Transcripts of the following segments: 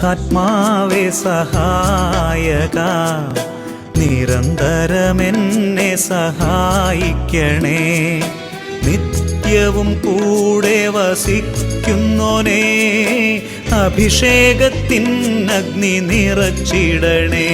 പരിശുദ്ധാത്മാവേ സഹായക, നിരന്തരമെന്നെ സഹായിക്കണേ. നിത്യവും കൂടെ വസിക്കുന്നോനേ, അഭിഷേകത്തിൻ അഗ്നി നിറച്ചിടണേ.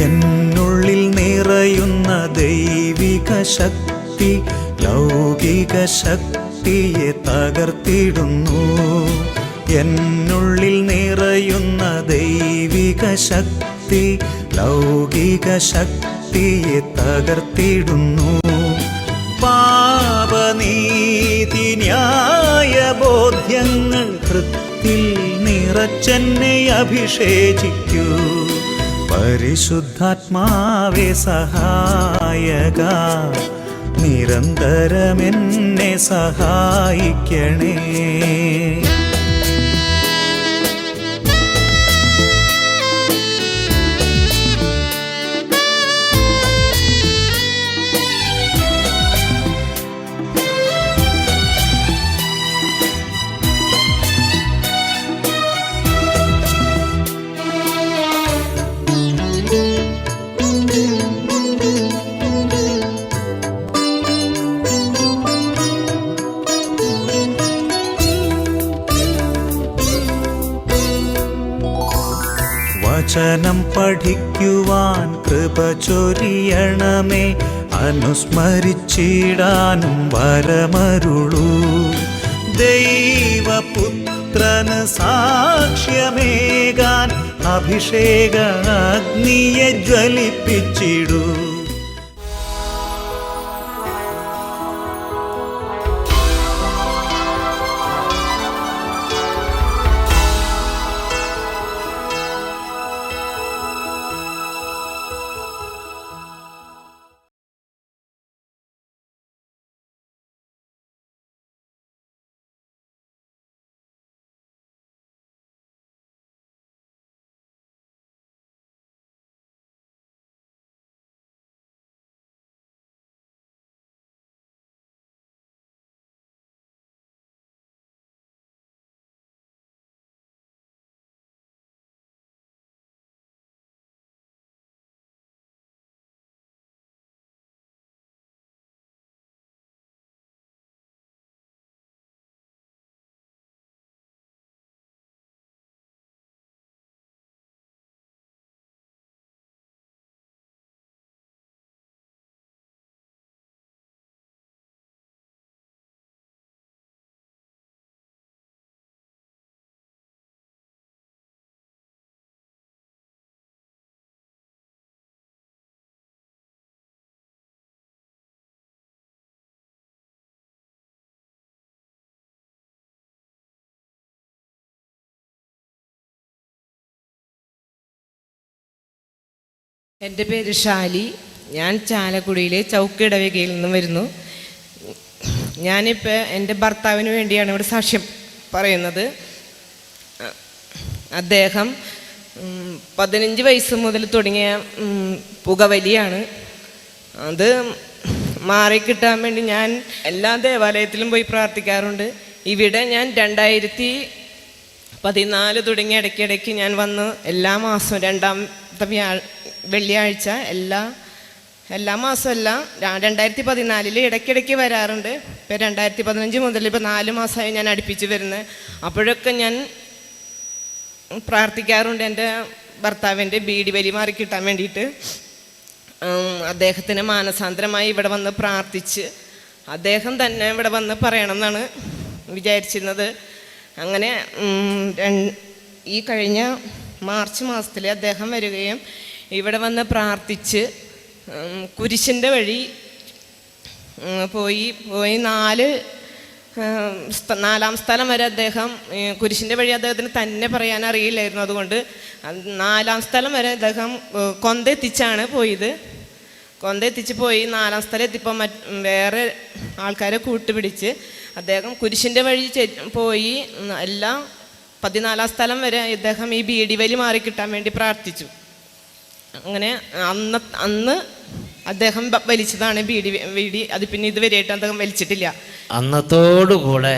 എന്നുള്ളിൽ നിറയുന്ന ദൈവിക ശക്തി ലൗകിക ശക്തിയെ തകർത്തിടുന്നു. എന്നുള്ളിൽ നിറയുന്ന ദൈവിക ശക്തി ലൗകിക ശക്തിയെ തകർത്തിടുന്നു. പാപനീതി ന്യായ ബോധ്യങ്ങൾ ഹൃത്തിൽ നിറച്ചെന്നെ അഭിഷേചിക്കൂ. പരിശുദ്ധാത്മാവേ സഹായക, നിരന്തരമെന്നെ സഹായിക്കണേ. വചനം പഠിക്കുവാൻ കൃപ ചൊരിയണമേ, അനുസ്മരിച്ചിടാനും വരമരുളൂ. ദൈവപുത്രന് സാക്ഷ്യമേകാൻ അഭിഷേക അഗ്നിയെ ജ്വലിപ്പിച്ചിടൂ. എൻ്റെ പേര് ഷാലി. ഞാൻ ചാലക്കുടിയിലെ ചൗക്ക് ഇടവകയിൽ നിന്നും വരുന്നു. ഞാനിപ്പോൾ എൻ്റെ ഭർത്താവിന് വേണ്ടിയാണ് ഇവിടെ സാക്ഷ്യം പറയുന്നത്. അദ്ദേഹം 15 വയസ്സ് മുതൽ തുടങ്ങിയ പുകവലിയാണ്. അത് മാറിക്കിട്ടാൻ വേണ്ടി ഞാൻ എല്ലാ ദേവാലയത്തിലും പോയി പ്രാർത്ഥിക്കാറുണ്ട്. ഇവിടെ ഞാൻ 2014 തുടങ്ങി ഇടയ്ക്കിടയ്ക്ക് ഞാൻ വന്ന് എല്ലാ മാസവും 2ാമത്തെ വെള്ളിയാഴ്ച എല്ലാ മാസമല്ല, 2014 ഇടയ്ക്കിടയ്ക്ക് വരാറുണ്ട്. ഇപ്പം 2015 മുതൽ ഇപ്പോൾ 4 മാസമായി ഞാൻ അടുപ്പിച്ച് വരുന്നത്. അപ്പോഴൊക്കെ ഞാൻ പ്രാർത്ഥിക്കാറുണ്ട് എൻ്റെ ഭർത്താവിൻ്റെ ബീഡി വലി മാറി കിട്ടാൻ വേണ്ടിയിട്ട്. അദ്ദേഹത്തിന് മാനസാന്തരമായി ഇവിടെ വന്ന് പ്രാർത്ഥിച്ച് അദ്ദേഹം തന്നെ ഇവിടെ വന്ന് പറയണം എന്നാണ് വിചാരിച്ചിരുന്നത്. അങ്ങനെ ഈ കഴിഞ്ഞ മാർച്ച് മാസത്തിൽ അദ്ദേഹം വരികയും ഇവിടെ വന്ന് പ്രാർത്ഥിച്ച് കുരിശിൻ്റെ വഴി പോയി നാലാം സ്ഥലം വരെ അദ്ദേഹം കുരിശിൻ്റെ വഴി അദ്ദേഹത്തിന് തന്നെ പറയാൻ അറിയില്ലായിരുന്നു. അതുകൊണ്ട് 4-ാം സ്ഥലം വരെ അദ്ദേഹം കൊന്തെത്തിച്ചാണ് പോയത്. കൊന്തെത്തിച്ച് പോയി 4-ാം സ്ഥലം എത്തിയപ്പോൾ വേറെ ആൾക്കാരെ കൂട്ടുപിടിച്ച് അദ്ദേഹം കുരിശിൻ്റെ വഴി പോയി എല്ലാം 14-ാം സ്ഥലം വരെ അദ്ദേഹം ഈ ബീഡി വലി മാറിക്കിട്ടാൻ വേണ്ടി പ്രാർത്ഥിച്ചു. അങ്ങനെ അന്ന് അദ്ദേഹം വലിച്ചതാണ് ബീഡി. അത് പിന്നെ ഇതുവരെയായിട്ട് അദ്ദേഹം വലിച്ചിട്ടില്ല. അന്നത്തോടുകൂടെ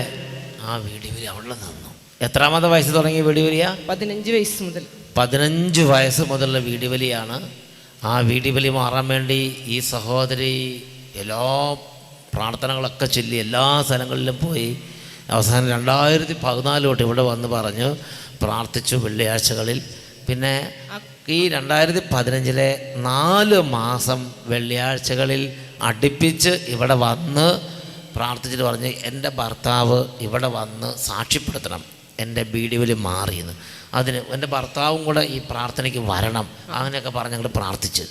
ആ വീടി വലി അവിടെ നിന്നു. എത്രാമത്തെ വയസ്സ് തുടങ്ങിയ വീടി വലിയ? 15 വയസ്സ് മുതൽ. 15 വയസ്സ് മുതലുള്ള വീടി വലിയാണ്. ആ വീടി വലി മാറാൻ വേണ്ടി ഈ സഹോദരി എല്ലാ പ്രാർത്ഥനകളൊക്കെ ചൊല്ലി എല്ലാ സ്ഥലങ്ങളിലും പോയി. അവസാനം 2014 തൊട്ട് ഇവിടെ വന്ന് പറഞ്ഞ് പ്രാർത്ഥിച്ചു വെള്ളിയാഴ്ചകളിൽ. പിന്നെ ഈ 2015 4 മാസം വെള്ളിയാഴ്ചകളിൽ അടുപ്പിച്ച് ഇവിടെ വന്ന് പ്രാർത്ഥിച്ചിട്ട് പറഞ്ഞ് എൻ്റെ ഭർത്താവ് ഇവിടെ വന്ന് സാക്ഷ്യപ്പെടുത്തണം എൻ്റെ ബീഡി വലി മാറിയെന്ന്. അതിന് എൻ്റെ ഭർത്താവും കൂടെ ഈ പ്രാർത്ഥനയ്ക്ക് വരണം, അങ്ങനെയൊക്കെ പറഞ്ഞ് ഞങ്ങൾ പ്രാർത്ഥിച്ച്.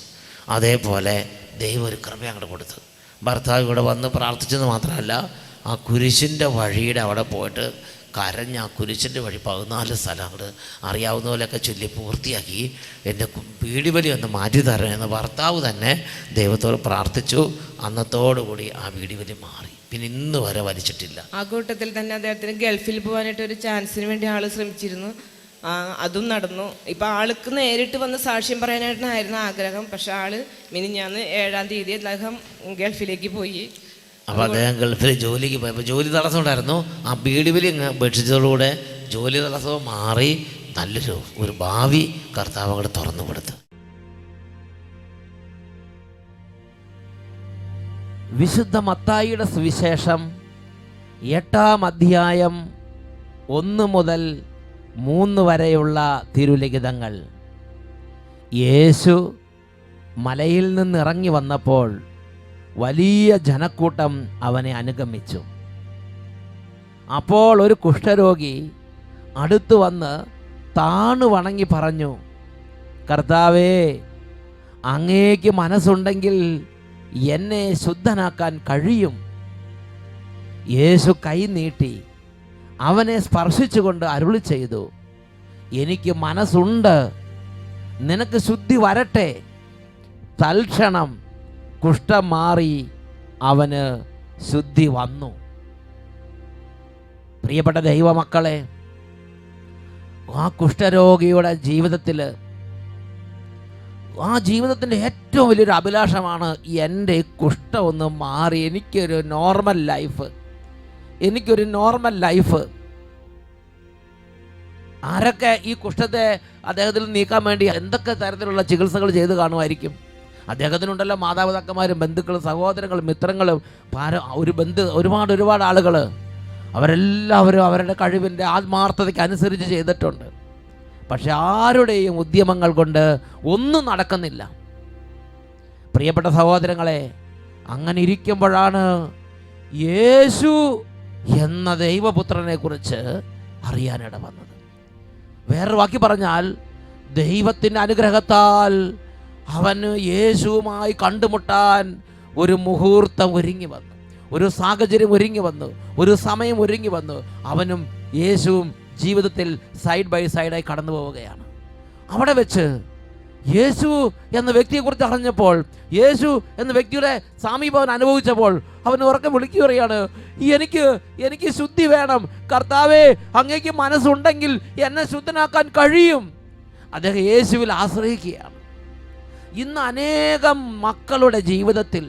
അതേപോലെ ദൈവം ഒരു കൃപ അങ്ങോട്ട് കൊടുത്തു. ഭർത്താവ് ഇവിടെ വന്ന് പ്രാർത്ഥിച്ചെന്ന് മാത്രമല്ല, ആ കുരിശിൻ്റെ വഴിയുടെ അവിടെ പോയിട്ട് കരഞ്ഞ് ആ കുരിശിൻ്റെ വഴി 14 സ്ഥലം അങ്ങോട്ട് അറിയാവുന്ന പോലെയൊക്കെ ചൊല്ലി പൂർത്തിയാക്കി എൻ്റെ ബീഡി വലി ഒന്ന് മാറ്റി തരണമെന്ന് ഭർത്താവ് തന്നെ ദൈവത്തോട് പ്രാർത്ഥിച്ചു. അന്നത്തോടുകൂടി ആ ബീഡി വലി മാറി. പിന്നെ ഇന്ന് വരെ വലിച്ചിട്ടില്ല. ആ കൂട്ടത്തിൽ തന്നെ അദ്ദേഹത്തിന് ഗൾഫിൽ പോകാനായിട്ട് ഒരു ചാൻസിന് വേണ്ടി ആൾ ശ്രമിച്ചിരുന്നു. അതും നടന്നു. ഇപ്പം ആൾക്ക് നേരിട്ട് വന്ന് സാക്ഷ്യം പറയാനായിട്ടായിരുന്നു ആഗ്രഹം. പക്ഷെ ആള് മിനിഞ്ഞാന്ന് 7-ാം തീയതി അദ്ദേഹം ഗൾഫിലേക്ക് പോയി. അപ്പോൾ അദ്ദേഹം ഗൾഫിൽ ജോലിക്ക് പോയപ്പോൾ ജോലി തടസ്സം ഉണ്ടായിരുന്നു. ആ ബീഡി വലി ഉപേക്ഷിച്ചതോടുകൂടെ ജോലി തടസ്സവും മാറി. നല്ലൊരു ഭാവി കർത്താവ് അങ്ങോട്ട് തുറന്നു കൊടുത്തു. വിശുദ്ധ മത്തായിയുടെ സുവിശേഷം 8-ാം അധ്യായം 1 മുതൽ 3 വരെയുള്ള തിരുലിഖിതങ്ങൾ. യേശു മലയിൽ നിന്നിറങ്ങി വന്നപ്പോൾ വലിയ ജനക്കൂട്ടം അവനെ അനുഗമിച്ചു. അപ്പോൾ ഒരു കുഷ്ഠരോഗി അടുത്തു വന്ന് താണു വണങ്ങി പറഞ്ഞു, കർത്താവേ, അങ്ങേക്ക് മനസ്സുണ്ടെങ്കിൽ എന്നെ ശുദ്ധനാക്കാൻ കഴിയും. യേശു കൈ നീട്ടി അവനെ സ്പർശിച്ചുകൊണ്ട് അരുളി ചെയ്തു, എനിക്ക് മനസ്സുണ്ട്, നിനക്ക് ശുദ്ധി വരട്ടെ. തൽക്ഷണം കുഷ്ഠം മാറി അവന് ശുദ്ധി വന്നു. പ്രിയപ്പെട്ട ദൈവമക്കളെ, ആ കുഷ്ഠരോഗിയുടെ ജീവിതത്തിൽ ആ ജീവിതത്തിൻ്റെ ഏറ്റവും വലിയൊരു അഭിലാഷമാണ് എൻ്റെ കുഷ്ഠം ഒന്ന് മാറി എനിക്കൊരു നോർമൽ ലൈഫ്. ആരൊക്കെ ഈ കുഷ്ഠത്തെ അദ്ദേഹത്തിൽ നീക്കാൻ വേണ്ടി എന്തൊക്കെ തരത്തിലുള്ള ചികിത്സകൾ ചെയ്ത് കാണുമായിരിക്കും. അദ്ദേഹത്തിനുണ്ടല്ലോ മാതാപിതാക്കന്മാരും ബന്ധുക്കളും സഹോദരങ്ങളും മിത്രങ്ങളും ഒരുപാട് ആളുകൾ. അവരെല്ലാവരും അവരുടെ കഴിവിൻ്റെ ആത്മാർത്ഥതയ്ക്ക് അനുസരിച്ച് ചെയ്തിട്ടുണ്ട്. പക്ഷെ ആരുടെയും ഉദ്യമങ്ങൾ കൊണ്ട് ഒന്നും നടക്കുന്നില്ല. പ്രിയപ്പെട്ട സഹോദരങ്ങളെ, അങ്ങനെ ഇരിക്കുമ്പോഴാണ് യേശു എന്ന ദൈവപുത്രനെ കുറിച്ച് അറിയാനിട വന്നത്. വേറൊരു വാക്കി പറഞ്ഞാൽ, ദൈവത്തിൻ്റെ അനുഗ്രഹത്താൽ അവന് യേശുവുമായി കണ്ടുമുട്ടാൻ ഒരു മുഹൂർത്തം ഒരുങ്ങി വന്നു, ഒരു സാഹചര്യം ഒരുങ്ങി വന്നു, ഒരു സമയം ഒരുങ്ങി വന്നു. അവനും യേശുവും ജീവിതത്തിൽ സൈഡ് ബൈ സൈഡായി കടന്നു പോവുകയാണ്. അവിടെ വെച്ച് യേശു എന്ന വ്യക്തിയെക്കുറിച്ച് അറിഞ്ഞപ്പോൾ, യേശു എന്ന വ്യക്തിയുടെ സാമീപ്യം അനുഭവിച്ചപ്പോൾ അവൻ ഉറക്കെ വിളിച്ചു പറയാണ്, എനിക്ക് ശുദ്ധി വേണം. കർത്താവേ, അങ്ങേക്ക് മനസ്സുണ്ടെങ്കിൽ എന്നെ ശുദ്ധനാക്കാൻ കഴിയും. അദ്ദേഹം യേശുവിൽ ആശ്രയിക്കുകയാണ്. ഇന്ന് അനേകം മക്കളുടെ ജീവിതത്തിൽ,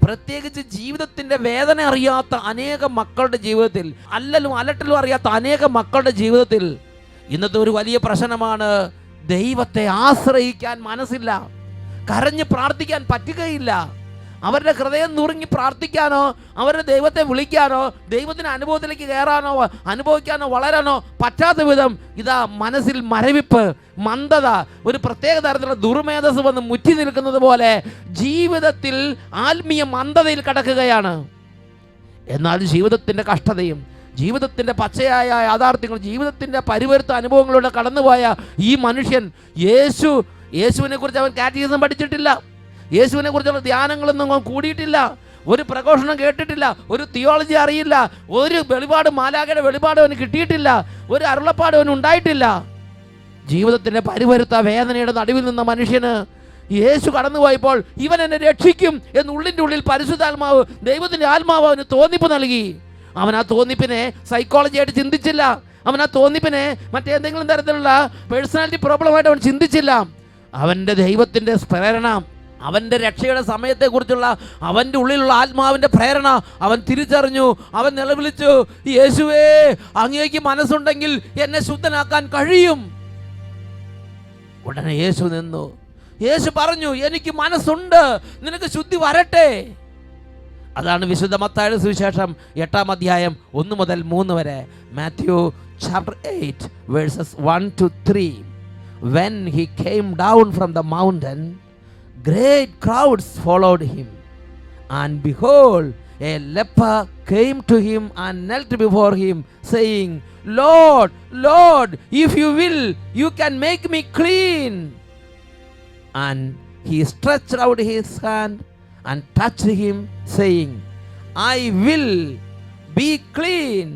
പ്രത്യേകിച്ച് ജീവിതത്തിൻ്റെ വേദന അറിയാത്ത അനേകം മക്കളുടെ ജീവിതത്തിൽ, അലട്ടലും അറിയാത്ത അനേകം മക്കളുടെ ജീവിതത്തിൽ ഇന്നത്തെ ഒരു വലിയ പ്രശ്നമാണ്, ദൈവത്തെ ആശ്രയിക്കാൻ മനസ്സില്ല, കരഞ്ഞ് പ്രാർത്ഥിക്കാൻ പറ്റുകയില്ല. അവരുടെ ഹൃദയം നുറുങ്ങി പ്രാർത്ഥിക്കാനോ അവരുടെ ദൈവത്തെ വിളിക്കാനോ ദൈവത്തിൻ്റെ അനുഭവത്തിലേക്ക് കയറാനോ അനുഭവിക്കാനോ വളരാനോ പറ്റാത്ത വിധം ഇതാ മനസ്സിൽ മരവിപ്പ്, മന്ദത, ഒരു പ്രത്യേക തരത്തിലുള്ള ദുർമേധസ് വന്ന് മുറ്റി നിൽക്കുന്നത് പോലെ ജീവിതത്തിൽ ആത്മീയ മന്ദതയിൽ കടക്കുകയാണ്. എന്നാൽ ജീവിതത്തിൻ്റെ കഷ്ടതയും ജീവിതത്തിൻ്റെ പച്ചയായ യാഥാർത്ഥ്യങ്ങളും ജീവിതത്തിൻ്റെ പരിവർത്ത അനുഭവങ്ങളിലൂടെ കടന്നുപോയ ഈ മനുഷ്യൻ യേശുവിനെ കുറിച്ച് അവൻ കാറ്റഗിസം പഠിച്ചിട്ടില്ല. യേശുവിനെ കുറിച്ചുള്ള ധ്യാനങ്ങളൊന്നും അവൻ കൂടിയിട്ടില്ല, ഒരു പ്രഘോഷണം കേട്ടിട്ടില്ല, ഒരു തിയോളജി അറിയില്ല, ഒരു വെളിപാട് മാലാഖയുടെ വെളിപാട് അവന് കിട്ടിയിട്ടില്ല, ഒരു അരുളപ്പാട് അവന് ഉണ്ടായിട്ടില്ല. ജീവിതത്തിൻ്റെ പരിവരുത്ത വേദനയുടെ നടുവിൽ നിന്ന മനുഷ്യന് യേശു കടന്നുപോയപ്പോൾ ഇവൻ എന്നെ രക്ഷിക്കും എന്നുള്ളിൻ്റെ ഉള്ളിൽ പരിശുദ്ധാത്മാവ്, ദൈവത്തിൻ്റെ ആത്മാവ് അവന് തോന്നിപ്പ് നൽകി. അവൻ ആ തോന്നിപ്പിനെ സൈക്കോളജിയായിട്ട് ചിന്തിച്ചില്ല, അവൻ ആ തോന്നിപ്പിനെ മറ്റേതെങ്കിലും തരത്തിലുള്ള പേഴ്സണാലിറ്റി പ്രോബ്ലമായിട്ട് അവൻ ചിന്തിച്ചില്ല. അവൻ്റെ ദൈവത്തിൻ്റെ പ്രേരണ, അവൻ്റെ രക്ഷയുടെ സമയത്തെക്കുറിച്ചുള്ള അവൻ്റെ ഉള്ളിലുള്ള ആത്മാവിൻ്റെ പ്രേരണ അവൻ തിരിച്ചറിഞ്ഞു. അവൻ നിലവിളിച്ചു, യേശുവേ, അങ്ങേക്ക് മനസ്സുണ്ടെങ്കിൽ എന്നെ ശുദ്ധനാക്കാൻ കഴിയും. ഉടനെ യേശു നിന്നു. യേശു പറഞ്ഞു, എനിക്ക് മനസ്സുണ്ട്, നിനക്ക് ശുദ്ധി വരട്ടെ. അതാണ് വിശുദ്ധ മത്തായിയുടെ സുവിശേഷം 8-ാം അധ്യായം 1 മുതൽ 3 വരെ. Mathew chapter 8 verses 1 to 3. When he came down from the mountain, great crowds followed him. And behold, a leper came to him and knelt before him, saying, Lord, Lord, if you will, you can make me clean. And he stretched out his hand and touched him, saying, I will be clean.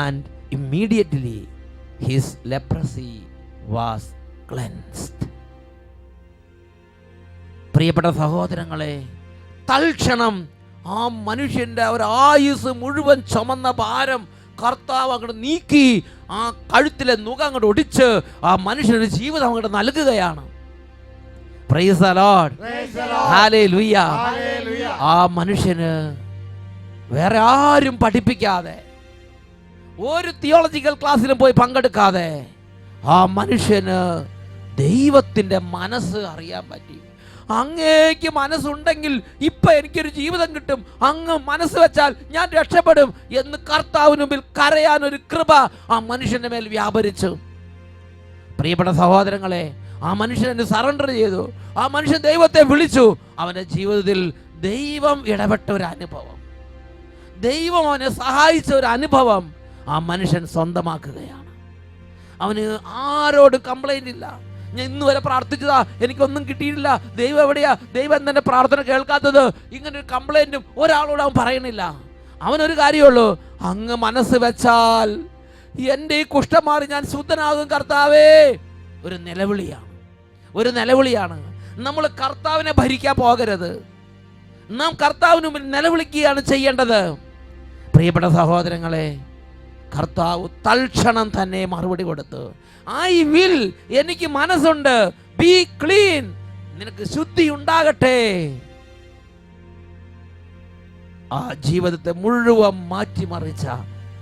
And immediately his leprosy was cleansed. പ്രിയപ്പെട്ട സഹോദരങ്ങളെ, തൽക്ഷണം ആ മനുഷ്യൻ്റെ ഒരു ആയുസ് മുഴുവൻ ചുമന്ന ഭാരം കർത്താവ് അങ്ങോട്ട് നീക്കി, ആ കഴുത്തിലെ നുകം അങ്ങോട്ട് ഒടിച്ച് ആ മനുഷ്യനൊരു ജീവിതം അങ്ങോട്ട് നൽകുകയാണ്. Praise the Lord, hallelujah. ആ മനുഷ്യന് വേറെ ആരും പഠിപ്പിക്കാതെ, ഒരു തിയോളജിക്കൽ ക്ലാസ്സിലും പോയി പങ്കെടുക്കാതെ, ആ മനുഷ്യന് ദൈവത്തിൻ്റെ മനസ്സ് അറിയാൻ പറ്റി. അങ്ങേക്ക് മനസ്സുണ്ടെങ്കിൽ ഇപ്പൊ എനിക്കൊരു ജീവിതം കിട്ടും, അങ്ങ് മനസ്സ് വെച്ചാൽ ഞാൻ രക്ഷപ്പെടും എന്ന് കർത്താവിന് മുമ്പിൽ കരയാനൊരു കൃപ ആ മനുഷ്യന്റെ മേൽ വ്യാപരിച്ചു. പ്രിയപ്പെട്ട സഹോദരങ്ങളെ, ആ മനുഷ്യനെ സറണ്ടർ ചെയ്തു, ആ മനുഷ്യൻ ദൈവത്തെ വിളിച്ചു. അവന്റെ ജീവിതത്തിൽ ദൈവം ഇടപെട്ട ഒരു അനുഭവം, ദൈവം അവനെ സഹായിച്ച ഒരു അനുഭവം ആ മനുഷ്യൻ സ്വന്തമാക്കുകയാണ്. അവന് ആരോട് കംപ്ലൈന്റ് ഇല്ല. ഞാൻ ഇന്ന് വരെ പ്രാർത്ഥിച്ചതാ, എനിക്കൊന്നും കിട്ടിയിട്ടില്ല, ദൈവം എവിടെയാ, ദൈവം എന്തെന്റെ പ്രാർത്ഥന കേൾക്കാത്തത്, ഇങ്ങനൊരു കംപ്ലൈന്റും ഒരാളോട് അവൻ പറയണില്ല. അവനൊരു കാര്യമുള്ളൂ, അങ്ങ് മനസ്സ് വെച്ചാൽ എൻ്റെ ഈ കുഷ്ഠം മാറി ഞാൻ ശുദ്ധനാകും കർത്താവേ. ഒരു നിലവിളിയാണ്, ഒരു നിലവിളിയാണ്. നമ്മൾ കർത്താവിനെ ഭരിക്കാൻ പോകരുത്, നാം കർത്താവിന് മുമ്പിൽ നിലവിളിക്കുകയാണ് ചെയ്യേണ്ടത്. പ്രിയപ്പെട്ട സഹോദരങ്ങളെ, കർത്താവ് തൽക്ഷണം തന്നെ മറുപടി കൊടുത്തു. ഐ വിൽ, എനിക്ക് മനസ്സുണ്ട്, ബി ക്ലീൻ, നിനക്ക് ശുദ്ധി ഉണ്ടാകട്ടെ. ആ ജീവിതത്തെ മുഴുവൻ മാറ്റിമറിച്ച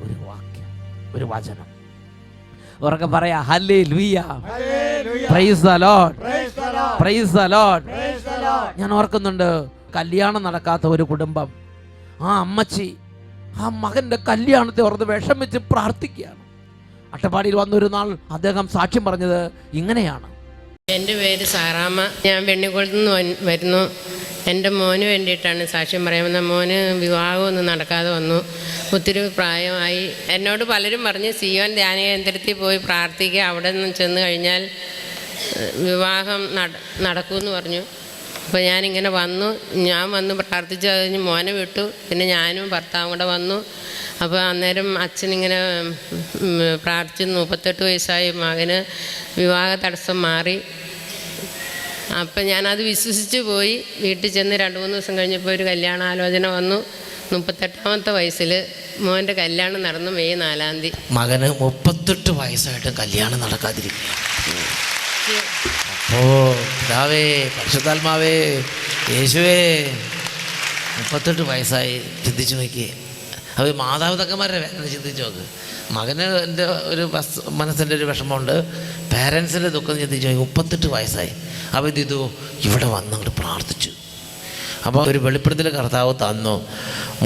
ഒരു വാക്യം, ഒരു വചനം. ഉറക്കെ പറയാ, hallelujah, praise the Lord, praise the Lord. ഞാൻ ഓർക്കുന്നുണ്ട്, കല്യാണം നടക്കാത്ത ഒരു കുടുംബം, ആ അമ്മച്ചി ആ മകന്റെ കല്യാണത്തെ ഓർത്ത് വിഷമിച്ച് പ്രാർത്ഥിക്കുകയാണ്. അട്ടപ്പാടിയിൽ വന്നൊരു നാൾ അദ്ദേഹം സാക്ഷ്യം പറഞ്ഞത് ഇങ്ങനെയാണ്. എൻ്റെ പേര് സാറാമ്മ, ഞാൻ വെണ്ണിക്കുളത്ത് നിന്ന് വരുന്നു. എൻ്റെ മോന് വേണ്ടിയിട്ടാണ് സാക്ഷ്യം പറയാമെന്ന. മോന് വിവാഹമൊന്നും നടക്കാതെ വന്നു, ഒത്തിരി പ്രായമായി. എന്നോട് പലരും പറഞ്ഞ് സിയോൻ ധ്യാന കേന്ദ്രത്തിൽ പോയി പ്രാർത്ഥിക്കുക, അവിടെ നിന്ന് ചെന്ന് കഴിഞ്ഞാൽ വിവാഹം നടക്കുമെന്ന് പറഞ്ഞു. അപ്പോൾ ഞാനിങ്ങനെ വന്നു, ഞാൻ വന്ന് പ്രാർത്ഥിച്ച് കഴിഞ്ഞ് മോനെ വിട്ടു. പിന്നെ ഞാനും ഭർത്താവും കൂടെ വന്നു. അപ്പോൾ അന്നേരം അച്ഛനിങ്ങനെ പ്രാർത്ഥിച്ച് 38 വയസ്സായി മകന് വിവാഹ തടസ്സം മാറി. അപ്പം ഞാനത് വിശ്വസിച്ച് പോയി. വീട്ടിൽ ചെന്ന് 2-3 ദിവസം കഴിഞ്ഞപ്പോൾ ഒരു കല്യാണാലോചന വന്നു. 38ാമത്തെ വയസ്സിൽ മോൻ്റെ കല്യാണം നടന്നു, മെയ് 4-ാം തീയതി. മകന് 38 വയസ്സായിട്ട് കല്യാണം നടക്കാതിരിക്കുക. ഓ പിതാവേ, പരിശുദ്ധാത്മാവേ, യേശുവേ, 38 വയസ്സായി. ചിന്തിച്ചു നോക്കി, അത് മാതാപിതാക്കന്മാരുടെ വേദന ചിന്തിച്ചു നോക്ക്. മകന് എൻ്റെ ഒരു മനസ്സിൻ്റെ ഒരു വിഷമമുണ്ട്, പേരൻസിൻ്റെ ദുഃഖം ചിന്തിച്ചു നോക്കി. 38 വയസ്സായി. അപ്പോൾ ഇത് ചെയ്തു, ഇവിടെ വന്നങ്ങോട്ട് പ്രാർത്ഥിച്ചു. അപ്പോൾ ഒരു വെളിപ്പെടുത്തൽ കർത്താവ് തന്നു.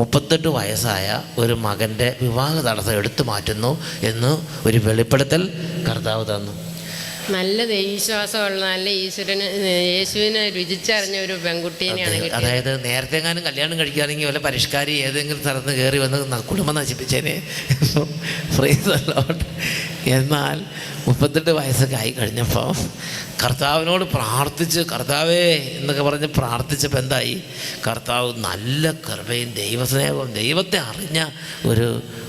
38 വയസ്സായ ഒരു മകൻ്റെ വിവാഹ തടസ്സം എടുത്തു മാറ്റുന്നു എന്ന് ഒരു വെളിപ്പെടുത്തൽ കർത്താവ് തന്നു. നല്ല ദൈവവിശ്വാസമുള്ള നല്ല യേശുവിനെ രുചിച്ചറിഞ്ഞ ഒരു പെൺകുട്ടീനെയാണ് കിട്ടിയത്. അതായത് നേരത്തെ എങ്ങാനും കല്യാണം കഴിക്കുകയാണെങ്കിൽ വല്ല പരിഷ്കാരി ഏതെങ്കിലും സ്ഥലത്ത് കയറി വന്ന് കുടുംബം നശിപ്പിച്ചേനെ. Praise the Lord. എന്നാൽ 38 വയസ്സൊക്കെ ആയി കഴിഞ്ഞപ്പോൾ കർത്താവിനോട് പ്രാർത്ഥിച്ച്, കർത്താവേ എന്നൊക്കെ പറഞ്ഞ് പ്രാർത്ഥിച്ചപ്പോൾ എന്തായി? കർത്താവ് നല്ല കൃപയും ദൈവസ്നേഹവും ദൈവത്തെ അറിഞ്ഞ ഒരു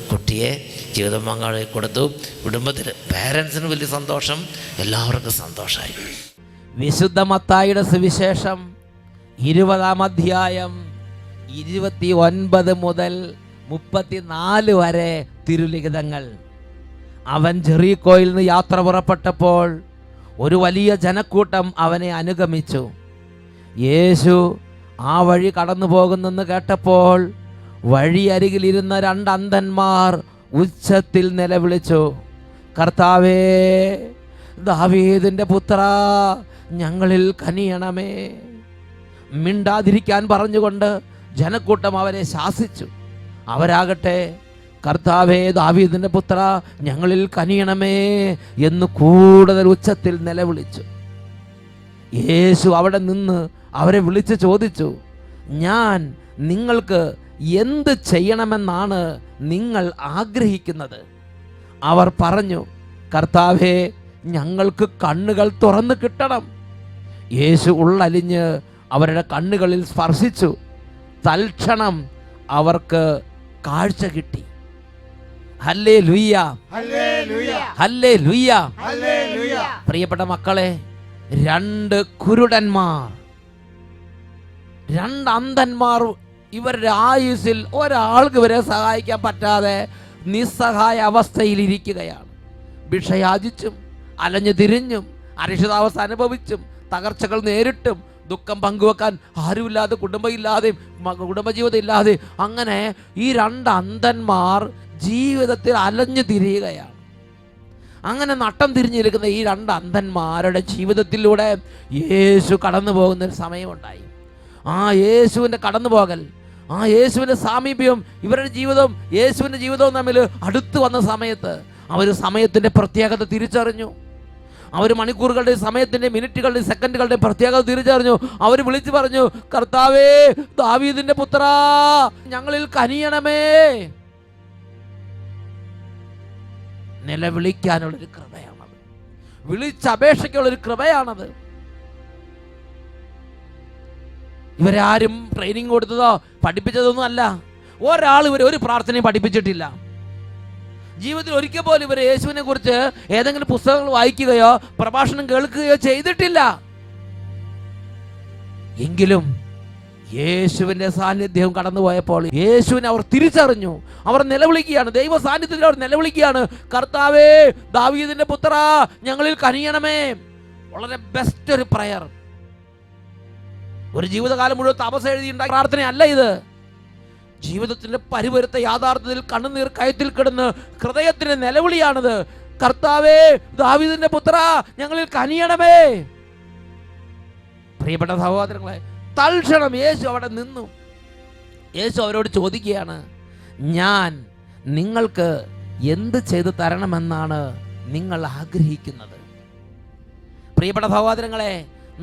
കുട്ടിയെ ജീവിതം പങ്കാളി കൊടുത്തു. കുടുംബത്തിൽ പേരൻസിന് വലിയ സന്തോഷം, എല്ലാവർക്കും സന്തോഷമായി. വിശുദ്ധ മത്തായിയുടെ സുവിശേഷം 20-ാം അധ്യായം 29 മുതൽ 34 വരെ തിരുലിഖിതങ്ങൾ. അവൻ ജെറീക്കോയിൽ നിന്ന് യാത്ര പുറപ്പെട്ടപ്പോൾ ഒരു വലിയ ജനക്കൂട്ടം അവനെ അനുഗമിച്ചു. യേശു ആ വഴി കടന്നു പോകുന്നെന്ന് കേട്ടപ്പോൾ വഴിയരികിലിരുന്ന 2 അന്ധന്മാർ ഉച്ചത്തിൽ നിലവിളിച്ചു, കർത്താവേ, ദാവീദിന്റെ പുത്ര, ഞങ്ങളിൽ കനിയണമേ. മിണ്ടാതിരിക്കാൻ പറഞ്ഞുകൊണ്ട് ജനക്കൂട്ടം അവരെ ശാസിച്ചു. അവരാകട്ടെ, കർത്താവേ, ദാവീദിന്റെ പുത്ര, ഞങ്ങളിൽ കനിയണമേ എന്ന് കൂടുതൽ ഉച്ചത്തിൽ നിലവിളിച്ചു. യേശു അവിടെ നിന്ന് അവരെ വിളിച്ച് ചോദിച്ചു, ഞാൻ നിങ്ങൾക്ക് എന്ത് ചെയ്യണമെന്നാണ് നിങ്ങൾ ആഗ്രഹിക്കുന്നത്? അവർ പറഞ്ഞു, കർത്താവേ, ഞങ്ങൾക്ക് കണ്ണുകൾ തുറന്നു കിട്ടണം. യേശു ഉള്ളലിഞ്ഞ് അവരുടെ കണ്ണുകളിൽ സ്പർശിച്ചു. തൽക്ഷണം അവർക്ക് കാഴ്ച കിട്ടി. Hallelujah, hallelujah. പ്രിയപ്പെട്ട മക്കളെ, 2 കുരുടന്മാർ, 2 അന്ധന്മാർ ഇവരുടെ ആയുസ്സിൽ ഒരാൾക്ക് ഇവരെ സഹായിക്കാൻ പറ്റാതെ നിസ്സഹായ അവസ്ഥയിലിരിക്കുകയാണ്. ഭിക്ഷയാചിച്ചും അലഞ്ഞു തിരിഞ്ഞും അരക്ഷിതാവസ്ഥ അനുഭവിച്ചും തകർച്ചകൾ നേരിട്ടും ദുഃഖം പങ്കുവെക്കാൻ ആരുമില്ലാതെ, കുടുംബമില്ലാതെയും കുടുംബജീവിതം ഇല്ലാതെ, അങ്ങനെ ഈ 2 അന്ധന്മാർ ജീവിതത്തിൽ അലഞ്ഞു തിരിയുകയാണ്. അങ്ങനെ നട്ടം തിരിഞ്ഞിരിക്കുന്ന ഈ 2 അന്ധന്മാരുടെ ജീവിതത്തിലൂടെ യേശു കടന്നു പോകുന്നൊരു സമയമുണ്ടായി. ആ യേശുവിൻ്റെ കടന്നുപോകൽ, ആ യേശുവിൻ്റെ സാമീപ്യം, ഇവരുടെ ജീവിതവും യേശുവിൻ്റെ ജീവിതവും തമ്മിൽ അടുത്ത് വന്ന സമയത്ത് അവർ സമയത്തിൻ്റെ പ്രത്യേകത തിരിച്ചറിഞ്ഞു. അവർ മണിക്കൂറുകളുടെ, സമയത്തിൻ്റെ, മിനിറ്റുകളുടെ, സെക്കൻഡുകളുടെ പ്രത്യേകത തിരിച്ചറിഞ്ഞു. അവർ വിളിച്ചു പറഞ്ഞു, കർത്താവേ, ദാവീദിന്റെ പുത്ര, ഞങ്ങളിൽ കനിയണമേ. നിലവിളിക്കാനുള്ളൊരു കൃപയാണത്, വിളിച്ചപേക്ഷയ്ക്കുള്ളൊരു കൃപയാണത്. ഇവരെ ആരും ട്രെയിനിങ് കൊടുത്തതോ പഠിപ്പിച്ചതൊന്നും അല്ല. ഒരാൾ ഇവരെ ഒരു പ്രാർത്ഥനയും പഠിപ്പിച്ചിട്ടില്ല. ജീവിതത്തിൽ ഒരിക്കൽ പോലും ഇവർ യേശുവിനെ കുറിച്ച് ഏതെങ്കിലും പുസ്തകങ്ങൾ വായിക്കുകയോ പ്രഭാഷണം കേൾക്കുകയോ ചെയ്തിട്ടില്ല. എങ്കിലും യേശുവിൻ്റെ സാന്നിധ്യം കടന്നുപോയപ്പോൾ യേശുവിനെ അവർ തിരിച്ചറിഞ്ഞു. അവർ നിലവിളിക്കുകയാണ്, ദൈവ സാന്നിധ്യത്തിൽ അവർ നിലവിളിക്കുകയാണ്, കർത്താവേ, ദാവീദിന്റെ പുത്ര, ഞങ്ങളിൽ കനിയണമേ. വളരെ ബെസ്റ്റ് ഒരു പ്രയർ. ഒരു ജീവിതകാലം മുഴുവൻ തപസ് എഴുതിയുണ്ടായ പ്രാർത്ഥനയല്ല ഇത്. ജീവിതത്തിന്റെ പരിവരുത്ത യാഥാർത്ഥ്യത്തിൽ കണ്ണുനീർ കയത്തിൽ കിടന്ന് ഹൃദയത്തിന്റെ നിലവിളിയാണിത്. കർത്താവേ, ദാവീദിന്റെ പുത്ര, ഞങ്ങളിൽ കനിയണമേ. പ്രിയപ്പെട്ട സഹോദരങ്ങളെ, തൽക്ഷണം യേശു അവിടെ നിന്നു. യേശു അവരോട് ചോദിക്കുകയാണ്, ഞാൻ നിങ്ങൾക്ക് എന്ത് ചെയ്തു തരണമെന്നാണ് നിങ്ങൾ ആഗ്രഹിക്കുന്നത്? പ്രിയപ്പെട്ട സഹോദരങ്ങളെ,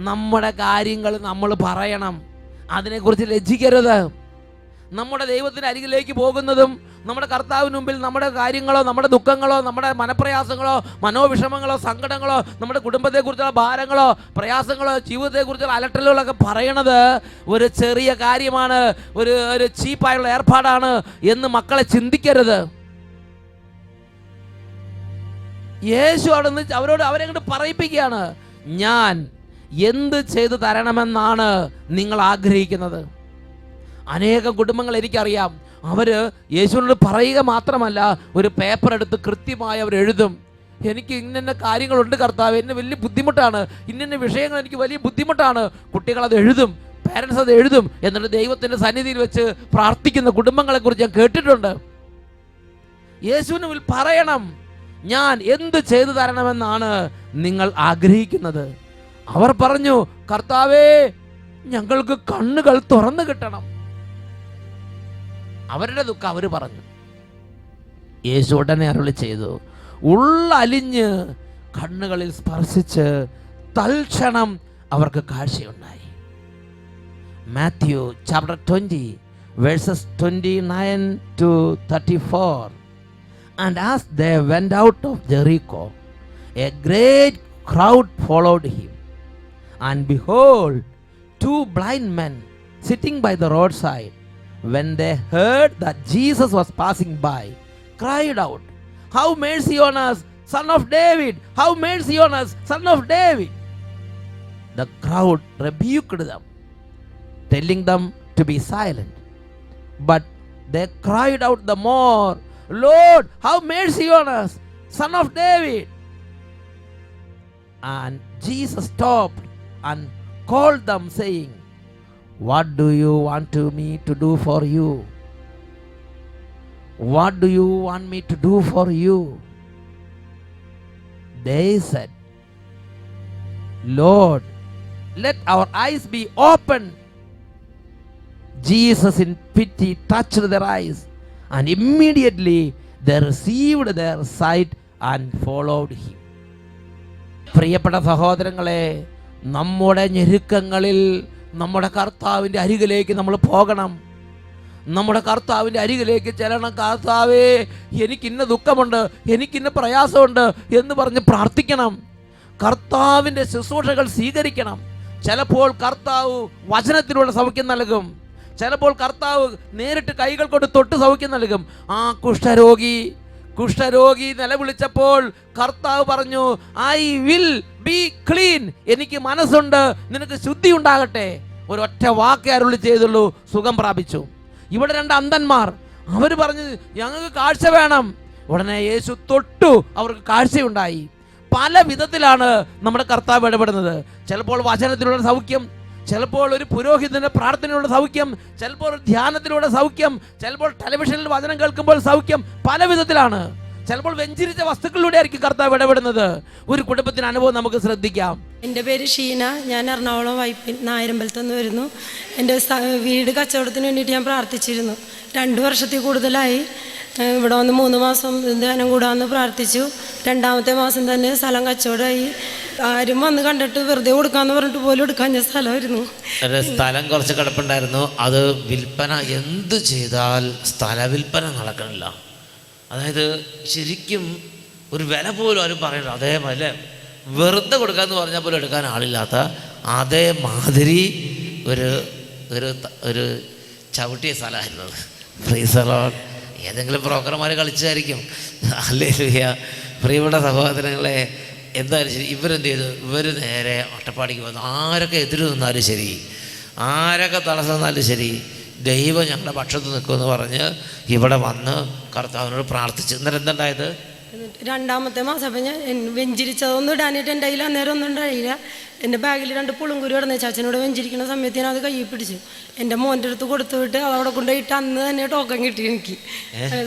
നമ്മുടെ കാര്യങ്ങൾ നമ്മൾ പറയണം, അതിനെക്കുറിച്ച് ലജ്ജിക്കരുത്. നമ്മുടെ ദൈവത്തിന് അരികിലേക്ക് പോകുന്നതും നമ്മുടെ കർത്താവിന് മുമ്പിൽ നമ്മുടെ കാര്യങ്ങളോ, നമ്മുടെ ദുഃഖങ്ങളോ, നമ്മുടെ മനപ്രയാസങ്ങളോ, മനോവിഷമങ്ങളോ, സങ്കടങ്ങളോ, നമ്മുടെ കുടുംബത്തെക്കുറിച്ചുള്ള ഭാരങ്ങളോ, പ്രയാസങ്ങളോ, ജീവിതത്തെക്കുറിച്ചുള്ള അലട്ടലുകളൊക്കെ പറയണത് ഒരു ചെറിയ കാര്യമാണ്, ഒരു ചീപ്പായുള്ള ഏർപ്പാടാണ് എന്ന് മക്കളെ ചിന്തിക്കരുത്. യേശു അവരോട് അവരെ കൊണ്ട് പറയിപ്പിക്കുകയാണ്, ഞാൻ എന്ത് ചെയ്തു തരണമെന്നാണ് നിങ്ങൾ ആഗ്രഹിക്കുന്നത്? അനേകം കുടുംബങ്ങൾ എനിക്കറിയാം, അവര് യേശുവിനോട് പറയുക മാത്രമല്ല, ഒരു പേപ്പർ എടുത്ത് കൃത്യമായി അവർ എഴുതും. എനിക്ക് ഇന്ന കാര്യങ്ങളുണ്ട് കർത്താവ്, എന്നെ വലിയ ബുദ്ധിമുട്ടാണ്, ഇന്ന വിഷയങ്ങൾ എനിക്ക് വലിയ ബുദ്ധിമുട്ടാണ്. കുട്ടികൾ അത് എഴുതും, പേരൻസ് അത് എഴുതും, എന്നിട്ട് ദൈവത്തിൻ്റെ സന്നിധിയിൽ വെച്ച് പ്രാർത്ഥിക്കുന്ന കുടുംബങ്ങളെക്കുറിച്ച് ഞാൻ കേട്ടിട്ടുണ്ട്. യേശുവിന് മുന്നിൽ പറയണം, ഞാൻ എന്ത് ചെയ്തു തരണമെന്നാണ് നിങ്ങൾ ആഗ്രഹിക്കുന്നത്? അവർ പറഞ്ഞു, കർത്താവേ, ഞങ്ങൾക്ക് കണ്ണുകൾ തുറന്നു കിട്ടണം. അവരുടെ ദുഃഖം അവർ പറഞ്ഞു. യേശു ഉടനെ അരുളി ചെയ്തു, ഉള്ളലിഞ്ഞ് കണ്ണുകളിൽ സ്പർശിച്ച് തൽക്ഷണം അവർക്ക് കാഴ്ചയുണ്ടായി. Matthew chapter 20 verses 29 to 34. And as they went out of Jericho, a great crowd followed him. And behold, 2 blind men sitting by the roadside, when they heard that Jesus was passing by, cried out, "Have mercy on us, Son of David! Have mercy on us, Son of David!" The crowd rebuked them, telling them to be silent. But they cried out the more, "Lord, have mercy on us, Son of David!" And Jesus stopped and called them, saying, "What do you want me to do for you? What do you want me to do for you?" They said, "Lord, let our eyes be opened." Jesus in pity touched their eyes, and immediately they received their sight and followed him. പ്രിയപ്പെട്ട സഹോദരങ്ങളെ, നമ്മുടെ ഞെരുക്കങ്ങളിൽ നമ്മുടെ കർത്താവിൻ്റെ അരികിലേക്ക് നമ്മൾ പോകണം. നമ്മുടെ കർത്താവിൻ്റെ അരികിലേക്ക് ചെല്ലണം. കർത്താവേ, എനിക്കിന്ന ദുഃഖമുണ്ട്, എനിക്കിന്ന പ്രയാസമുണ്ട് എന്ന് പറഞ്ഞ് പ്രാർത്ഥിക്കണം. കർത്താവിൻ്റെ ശുശ്രൂഷകൾ സ്വീകരിക്കണം. ചിലപ്പോൾ കർത്താവ് വചനത്തിലൂടെ സൗഖ്യം നൽകും. ചിലപ്പോൾ കർത്താവ് നേരിട്ട് കൈകൾ കൊണ്ട് തൊട്ട് സൗഖ്യം നൽകും. ആ കുഷ്ഠരോഗി നിലവിളിച്ചപ്പോൾ കർത്താവ് പറഞ്ഞു, "ഐ വിൽ ബി ക്ലീൻ." എനിക്ക് മനസ്സുണ്ട്, നിനക്ക് ശുദ്ധി ഉണ്ടാകട്ടെ. ഒരൊറ്റ വാക്കേ അരുളി ചെയ്തുള്ളൂ, സുഖം പ്രാപിച്ചു. ഇവിടെ 2 അന്ധന്മാർ, അവർ പറഞ്ഞു, "ഞങ്ങൾക്ക് കാഴ്ച വേണം." ഉടനെ യേശു തൊട്ടു, അവർക്ക് കാഴ്ചയുണ്ടായി. പല വിധത്തിലാണ് നമ്മുടെ കർത്താവ് ഇടപെടുന്നത്. ചിലപ്പോൾ വചനത്തിലുള്ള സൗഖ്യം, ചിലപ്പോൾ ഒരു പുരോഹിതന്റെ പ്രാർത്ഥനയിലൂടെ സൗഖ്യം, ചിലപ്പോൾ ഒരു ധ്യാനത്തിലൂടെ സൗഖ്യം, ചിലപ്പോൾ ടെലിവിഷനിൽ വചനം കേൾക്കുമ്പോൾ സൗഖ്യം. പല വിധത്തിലാണ്. ചിലപ്പോൾ വെഞ്ചരിച്ച വസ്തുക്കളിലൂടെ ആയിരിക്കും കർത്താവ് ഇടപെടുന്നത്. ഒരു കുടുംബത്തിന് അനുഭവം നമുക്ക് ശ്രദ്ധിക്കാം. എൻ്റെ പേര് ഷീന. ഞാൻ എറണാകുളം വൈപ്പിൻ നായരമ്പലത്ത് നിന്ന് വരുന്നു. എൻ്റെ വീട് കച്ചവടത്തിന് വേണ്ടിയിട്ട് ഞാൻ പ്രാർത്ഥിച്ചിരുന്നു. 2 വർഷത്തിൽ കൂടുതലായി ഇവിടെ വന്ന് 3 മാസം ധ്യാനം കൂടാമെന്ന് പ്രാർത്ഥിച്ചു. 2ാമത്തെ മാസം തന്നെ സ്ഥലം കച്ചവടമായി. ആരും വന്ന് കണ്ടിട്ട് വെറുതെ കൊടുക്കാന്ന് പറഞ്ഞിട്ട് പോലും എടുക്കാൻ സ്ഥലമായിരുന്നു. സ്ഥലം കുറച്ച് കിടപ്പുണ്ടായിരുന്നു. അത് വിൽപ്പന എന്ത് ചെയ്താൽ സ്ഥല വിൽപ്പന നടക്കണില്ല. അതായത് ശരിക്കും ഒരു വില പോലും ആരും പറയണ്ട. അതേ വില വെറുതെ കൊടുക്കാമെന്ന് പറഞ്ഞാൽ പോലും എടുക്കാൻ ആളില്ലാത്ത അതേമാതിരി ഒരു ഒരു ചവിട്ടിയ സ്ഥലമായിരുന്നത്. ഫ്രീസറോൺ ഏതെങ്കിലും ബ്രോക്കർമാർ കളിച്ചായിരിക്കും. ഹല്ലേലൂയ. പ്രിയപ്പെട്ട സഹോദരങ്ങളെ, എന്തായാലും ശരി, ഇവരെന്ത് ചെയ്തു? ഇവർ നേരെ അട്ടപ്പാടിക്ക് വന്നു. ആരൊക്കെ എതിര് നിന്നാലും ശരി, ആരൊക്കെ തടസ്സം നിന്നാലും ശരി, ദൈവം ഞങ്ങളുടെ പക്ഷത്ത് നിൽക്കുമെന്ന് പറഞ്ഞ് ഇവിടെ വന്ന് കർത്താവിനോട് പ്രാർത്ഥിച്ചു. എന്നിട്ട് എന്തുണ്ടായത്? 2ാമത്തെ മാസം അപ്പം ഞാൻ വെഞ്ചിരിച്ചതൊന്നും ഇടാനായിട്ട് എൻ്റെ കയ്യിൽ അന്നേരം ഒന്നും ഉണ്ടായില്ല. എൻ്റെ ബാഗിൽ 2 പുളുങ്കുരു കിടന്നു. ചാച്ചനോട് വെഞ്ചിരിക്കുന്ന സമയത്ത് ഞാൻ അത് കയ്യിൽ പിടിച്ചു. എൻ്റെ മോൻ്റെ അടുത്ത് കൊടുത്തു വിട്ട് അതവിടെ കൊണ്ടുപോയിട്ട് അന്ന് തന്നെ ടോക്കൺ കിട്ടി എനിക്ക്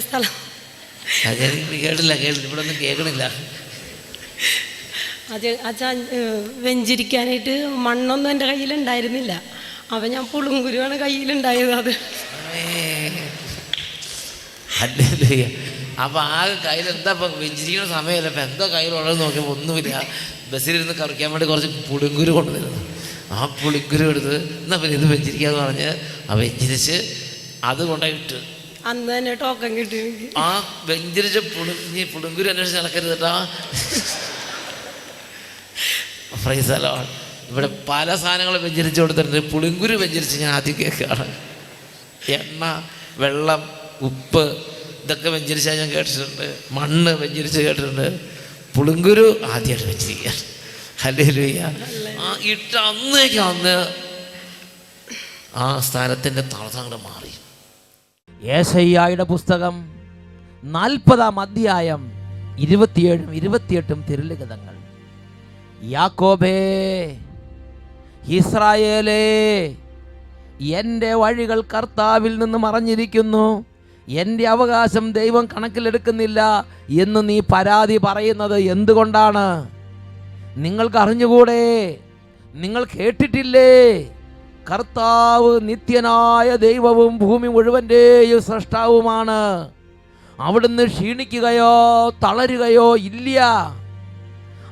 സ്ഥലം. കേട്ടില്ല ഇവിടെ ഒന്നും കേൾക്കണില്ല. അത് അച്ഛാ വെഞ്ചിരിക്കാനായിട്ട് മണ്ണൊന്നും എൻ്റെ കയ്യിലുണ്ടായിരുന്നില്ല. അപ്പം ഞാൻ പുളുങ്കുരുവാണ് കയ്യിലുണ്ടായത്. അത് അപ്പം ആകെ കയ്യിൽ എന്താ ഇപ്പം വെഞ്ചിരിക്കുന്ന സമയമല്ല. ഇപ്പം എന്താ കയ്യിലുള്ളത് നോക്കിയപ്പോൾ ഒന്നുമില്ല. ബസ്സിലിരുന്ന് കറിക്കാൻ വേണ്ടി കുറച്ച് പുളിങ്കുരു കൊണ്ടുവരുന്നു. ആ പുളിങ്കുരു എടുത്ത് എന്നാൽ പിന്നെ ഇത് വെഞ്ചിരിക്കാന്ന് പറഞ്ഞ് ആ വെഞ്ചിരിച്ച് അത് കൊണ്ടുപോയിട്ട് അന്ന് തന്നെ ടോക്കൺ കിട്ടി. ആ വെഞ്ചിരിച്ച് പുളിങ്കുരു അന്വേഷിച്ച് നടക്കരുത് കേട്ടോ. Praise the Lord. ഇവിടെ പല സാധനങ്ങളും വെഞ്ചരിച്ച് കൊടുത്തിട്ടുണ്ട്. പുളിങ്കുരു വെഞ്ചരിച്ച് ഞാൻ ആദ്യം കേൾക്കുകയാണ്. എണ്ണ, വെള്ളം, ഉപ്പ് ഇതൊക്കെ വെഞ്ചരിച്ചാൽ ഞാൻ കേട്ടിട്ടുണ്ട്. മണ്ണ് വെഞ്ചരിച്ച് കേട്ടിട്ടുണ്ട്. പുളിങ്കുരു ആദ്യമായിട്ട് വെച്ചിരിക്കുകയാണ്. ഹല്ലേലൂയ. ആ ഇട്ട അന്ന് ആ സ്ഥാനത്തിൻ്റെ താളത്തങ്ങട് മാറി. യേശയ്യായുടെ പുസ്തകം 40-ാം അധ്യായം 27-ഉം 28-ഉം തിരുലിഖിതങ്ങൾ. യാക്കോബേ, ഇസ്രായേലേ, എൻ്റെ വഴികൾ കർത്താവിൽ നിന്ന് മറഞ്ഞിരിക്കുന്നു, എൻ്റെ അവകാശം ദൈവം കണക്കിലെടുക്കുന്നില്ല എന്ന് നീ പരാതി പറയുന്നത് എന്തുകൊണ്ടാണ്? നിങ്ങൾക്ക് അറിഞ്ഞുകൂടെ? നിങ്ങൾ കേട്ടിട്ടില്ലേ? കർത്താവ് നിത്യനായ ദൈവവും ഭൂമി മുഴുവൻ്റെയും സൃഷ്ടാവുമാണ്. അവിടുന്ന് ക്ഷീണിക്കുകയോ തളരുകയോ ഇല്ല.